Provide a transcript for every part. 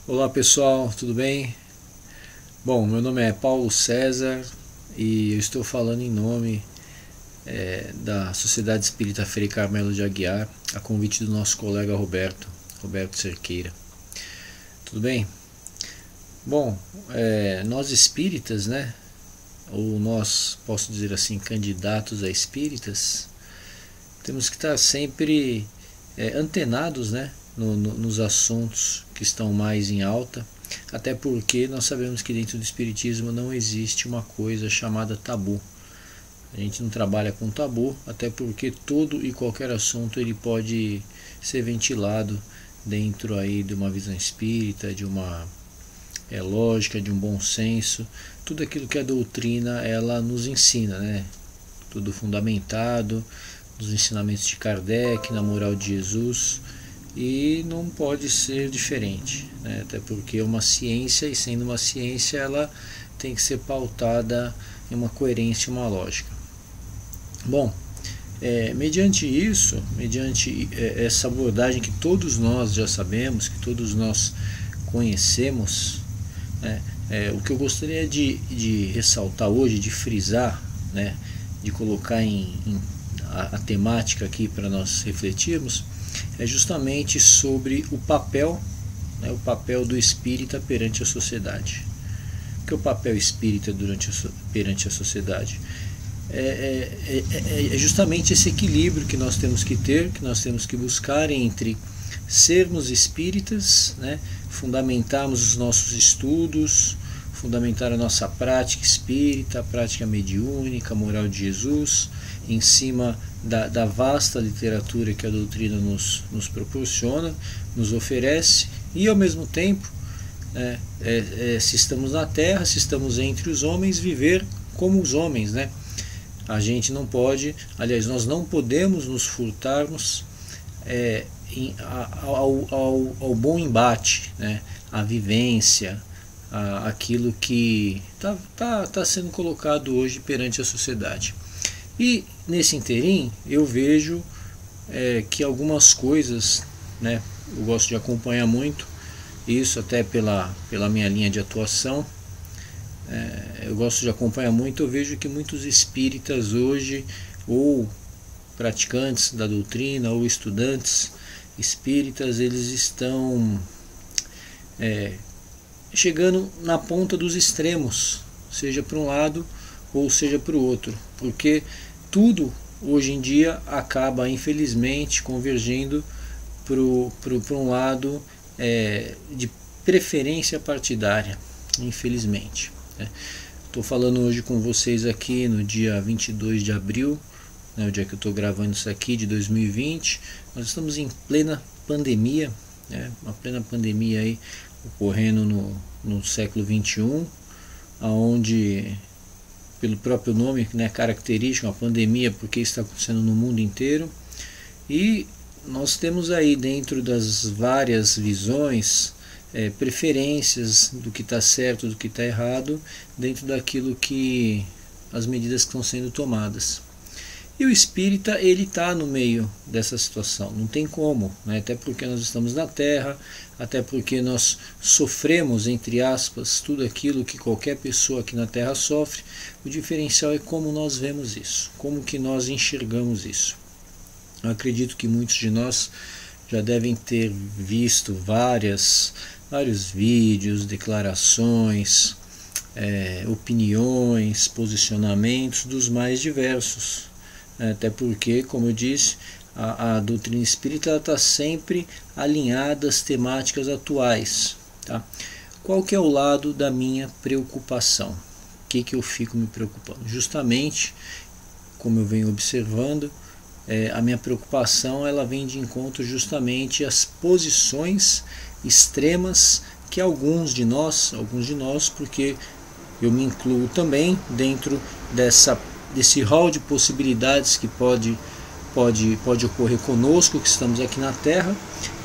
Olá pessoal, tudo bem? Bom, meu nome é Paulo César e eu estou falando em nome da Sociedade Espírita Frei Carmelo de Aguiar, a convite do nosso colega Roberto Cerqueira. Tudo bem? Bom, nós espíritas, né? Ou nós, posso dizer assim, candidatos a espíritas, temos que estar sempre antenados, né? Nos assuntos que estão mais em alta, até porque nós sabemos que dentro do Espiritismo não existe uma coisa chamada tabu. A gente não trabalha com tabu, até porque todo e qualquer assunto ele pode ser ventilado dentro aí de uma visão espírita, de uma lógica, de um bom senso. Tudo aquilo que a doutrina ela nos ensina, né? Tudo fundamentado nos ensinamentos de Kardec, na moral de Jesus. E não pode ser diferente, né? Até porque é uma ciência, e sendo uma ciência ela tem que ser pautada em uma coerência e uma lógica. Bom, mediante isso, mediante essa abordagem que todos nós já sabemos, que todos nós conhecemos, né? O que eu gostaria de ressaltar hoje, de frisar, né? De colocar a temática aqui para nós refletirmos, é justamente sobre o papel, né, o papel do espírita perante a sociedade. O que é o papel espírita perante a sociedade? É justamente esse equilíbrio que nós temos que ter, que nós temos que buscar entre sermos espíritas, né, fundamentarmos os nossos estudos, fundamentar a nossa prática espírita, a prática mediúnica, a moral de Jesus, em cima da vasta literatura que a doutrina nos proporciona, nos oferece, e ao mesmo tempo, se estamos na Terra, se estamos entre os homens, viver como os homens, né? A gente não pode, aliás, nós não podemos nos furtarmos ao bom embate, né? A vivência, aquilo que está sendo colocado hoje perante a sociedade. E nesse interim eu vejo que algumas coisas, né, eu gosto de acompanhar muito isso, até pela minha linha de atuação, eu gosto de acompanhar muito. Eu vejo que muitos espíritas hoje, ou praticantes da doutrina, ou estudantes espíritas, eles estão chegando na ponta dos extremos, seja para um lado ou seja para o outro, porque tudo hoje em dia acaba infelizmente convergindo para um lado de preferência partidária, infelizmente. Estou falando hoje com vocês aqui no dia 22 de abril, né, o dia que eu estou gravando isso aqui, de 2020. Nós estamos em plena pandemia, uma plena pandemia aí ocorrendo no século XXI, onde, pelo próprio nome, né, característico, uma pandemia, porque está acontecendo no mundo inteiro. E nós temos aí, dentro das várias visões, preferências do que está certo, do que está errado, dentro daquilo que as medidas que estão sendo tomadas. E o espírita, ele está no meio dessa situação, não tem como, né? Até porque nós estamos na Terra, até porque nós sofremos, entre aspas, tudo aquilo que qualquer pessoa aqui na Terra sofre. O diferencial é como nós vemos isso, como que nós enxergamos isso. Eu acredito que muitos de nós já devem ter visto vários vídeos, declarações, opiniões, posicionamentos dos mais diversos. Até porque, como eu disse, a doutrina espírita está sempre alinhada às temáticas atuais. Tá? Qual que é o lado da minha preocupação? O que eu fico me preocupando? Justamente, como eu venho observando, a minha preocupação ela vem de encontro justamente às posições extremas que alguns de nós, porque eu me incluo também dentro desse rol de possibilidades que pode ocorrer conosco, que estamos aqui na Terra,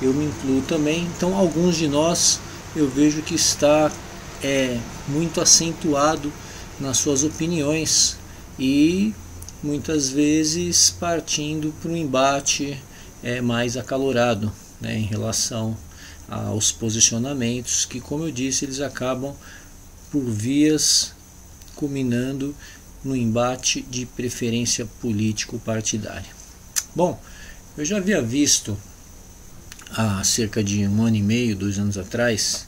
eu me incluo também. Então alguns de nós eu vejo que está muito acentuado nas suas opiniões e muitas vezes partindo para um embate mais acalorado, né, em relação aos posicionamentos que, como eu disse, eles acabam por vias culminando no embate de preferência político-partidária. Bom, eu já havia visto há cerca de 1 ano e meio, 2 anos atrás,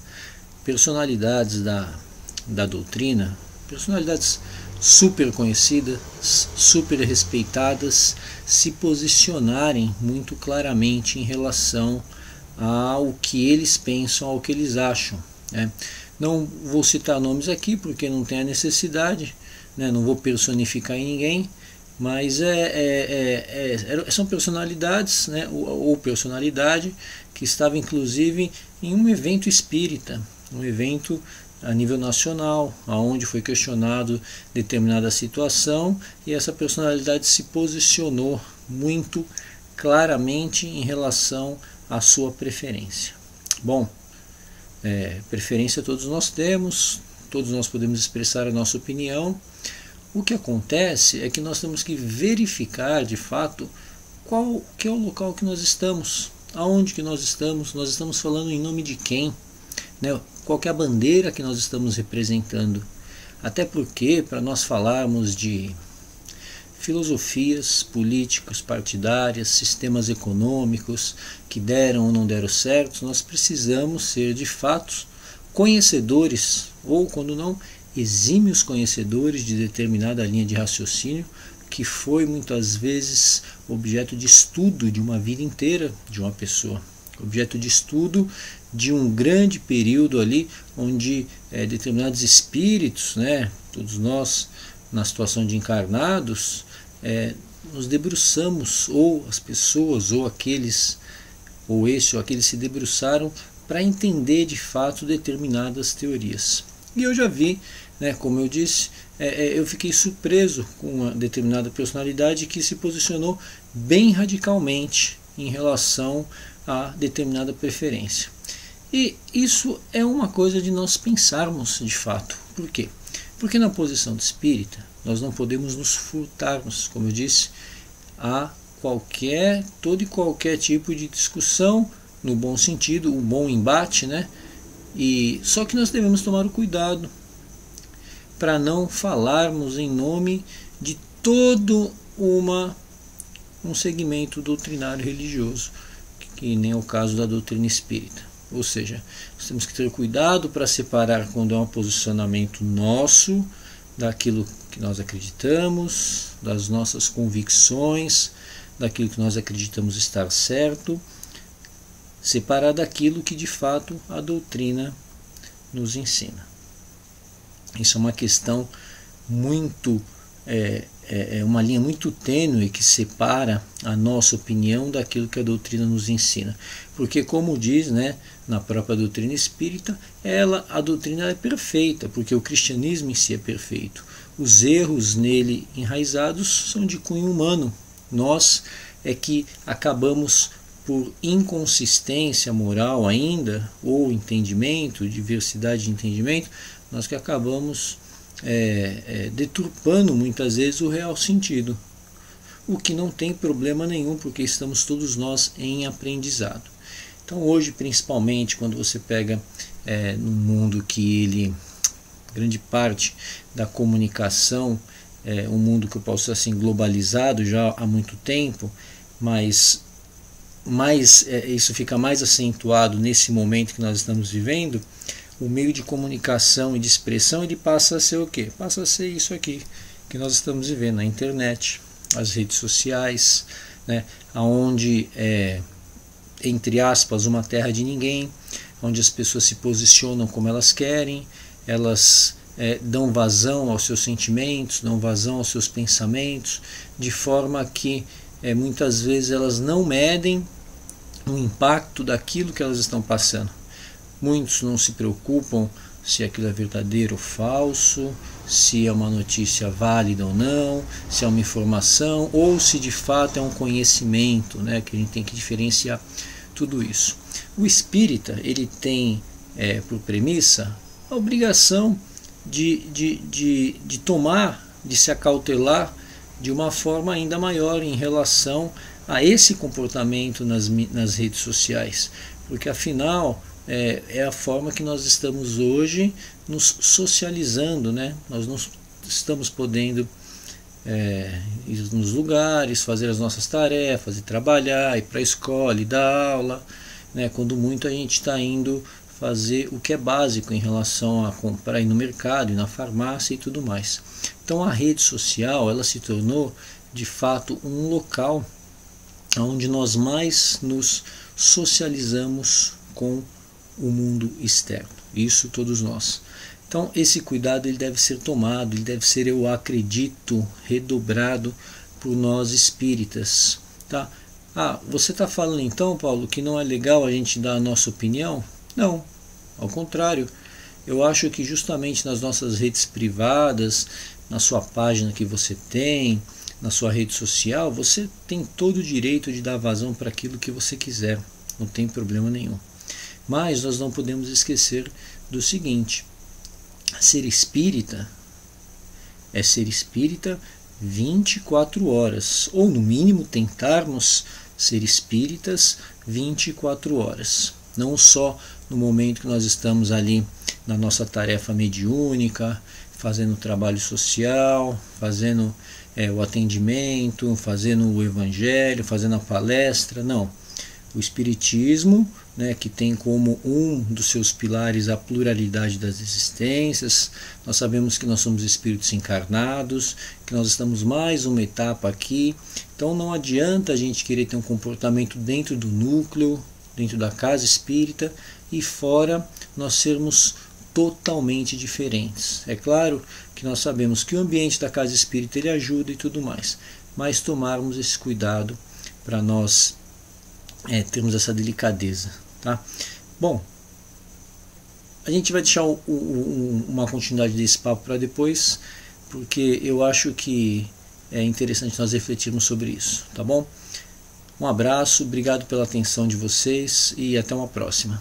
personalidades da doutrina, personalidades super conhecidas, super respeitadas, se posicionarem muito claramente em relação ao que eles pensam, ao que eles acham, né? Não vou citar nomes aqui porque não tem a necessidade, né? Não vou personificar em ninguém, mas são personalidades, né? ou personalidade que estava inclusive em um evento espírita, um evento a nível nacional, aonde foi questionado determinada situação e essa personalidade se posicionou muito claramente em relação à sua preferência. Bom, preferência todos nós temos, todos nós podemos expressar a nossa opinião. O que acontece é que nós temos que verificar de fato qual que é o local que nós estamos, aonde que nós estamos falando em nome de quem, né? Qual que é a bandeira que nós estamos representando. Até porque, para nós falarmos de filosofias políticas, partidárias, sistemas econômicos que deram ou não deram certo, nós precisamos ser de fato conhecedores, ou quando não, exímios conhecedores de determinada linha de raciocínio que foi muitas vezes objeto de estudo de uma vida inteira de uma pessoa, objeto de estudo de um grande período ali onde determinados espíritos, né, todos nós na situação de encarnados, nos debruçamos, ou as pessoas, ou aqueles, ou esse ou aqueles se debruçaram para entender de fato determinadas teorias. E eu já vi, né, como eu disse, eu fiquei surpreso com uma determinada personalidade que se posicionou bem radicalmente em relação a determinada preferência. E isso é uma coisa de nós pensarmos de fato. Por quê? Porque na posição de espírita nós não podemos nos furtarmos, como eu disse, a todo e qualquer tipo de discussão, no bom sentido, um bom embate, né? E só que nós devemos tomar o cuidado para não falarmos em nome de todo um segmento doutrinário religioso, que nem é o caso da doutrina espírita. Ou seja, nós temos que ter cuidado para separar quando é um posicionamento nosso, daquilo que nós acreditamos, das nossas convicções, daquilo que nós acreditamos estar certo, separar daquilo que de fato a doutrina nos ensina. Isso é uma questão muito, uma linha muito tênue que separa a nossa opinião daquilo que a doutrina nos ensina. Porque, como diz, né, na própria doutrina espírita, a doutrina é perfeita, porque o cristianismo em si é perfeito. Os erros nele enraizados são de cunho humano. Nós é que acabamos por inconsistência moral ainda, ou entendimento, diversidade de entendimento, nós que acabamos deturpando muitas vezes o real sentido, o que não tem problema nenhum, porque estamos todos nós em aprendizado. Então hoje, principalmente, quando você pega num mundo que grande parte da comunicação, um mundo que eu posso dizer assim, globalizado já há muito tempo, mas isso fica mais acentuado nesse momento que nós estamos vivendo. O meio de comunicação e de expressão, ele passa a ser o quê? Passa a ser isso aqui que nós estamos vivendo, a internet, as redes sociais, né, onde entre aspas, uma terra de ninguém, onde as pessoas se posicionam como elas querem, elas dão vazão aos seus sentimentos, dão vazão aos seus pensamentos, de forma que muitas vezes elas não medem o impacto daquilo que elas estão passando. Muitos não se preocupam se aquilo é verdadeiro ou falso, se é uma notícia válida ou não, se é uma informação ou se de fato é um conhecimento, né, que a gente tem que diferenciar tudo isso. O espírita, ele tem por premissa a obrigação de tomar, de se acautelar de uma forma ainda maior em relação a esse comportamento nas redes sociais, porque afinal é a forma que nós estamos hoje nos socializando, né? Nós não estamos podendo ir nos lugares, fazer as nossas tarefas, e trabalhar, ir para a escola, e dar aula, né? Quando muito a gente está indo fazer o que é básico em relação a comprar, ir no mercado, ir na farmácia e tudo mais. Então a rede social, ela se tornou de fato um local onde nós mais nos socializamos com o mundo externo, isso todos nós. Então esse cuidado ele deve ser tomado, ele deve ser, eu acredito, redobrado por nós espíritas, tá? Você está falando então, Paulo, que não é legal a gente dar a nossa opinião? Não, ao contrário, eu acho que justamente nas nossas redes privadas, na sua página que você tem, na sua rede social, você tem todo o direito de dar vazão para aquilo que você quiser, não tem problema nenhum. Mas nós não podemos esquecer do seguinte: ser espírita é ser espírita 24 horas, ou no mínimo tentarmos ser espíritas 24 horas. Não só no momento que nós estamos ali na nossa tarefa mediúnica, fazendo o trabalho social, fazendo o atendimento, fazendo o evangelho, fazendo a palestra, não. O Espiritismo, né, que tem como um dos seus pilares a pluralidade das existências. Nós sabemos que nós somos espíritos encarnados, que nós estamos mais uma etapa aqui. Então não adianta a gente querer ter um comportamento dentro do núcleo, dentro da casa espírita, e fora nós sermos totalmente diferentes. É claro que nós sabemos que o ambiente da casa espírita ele ajuda e tudo mais, mas tomarmos esse cuidado para nós termos essa delicadeza, tá? Bom, a gente vai deixar uma continuidade desse papo para depois, porque eu acho que é interessante nós refletirmos sobre isso, tá bom? Um abraço, obrigado pela atenção de vocês e até uma próxima.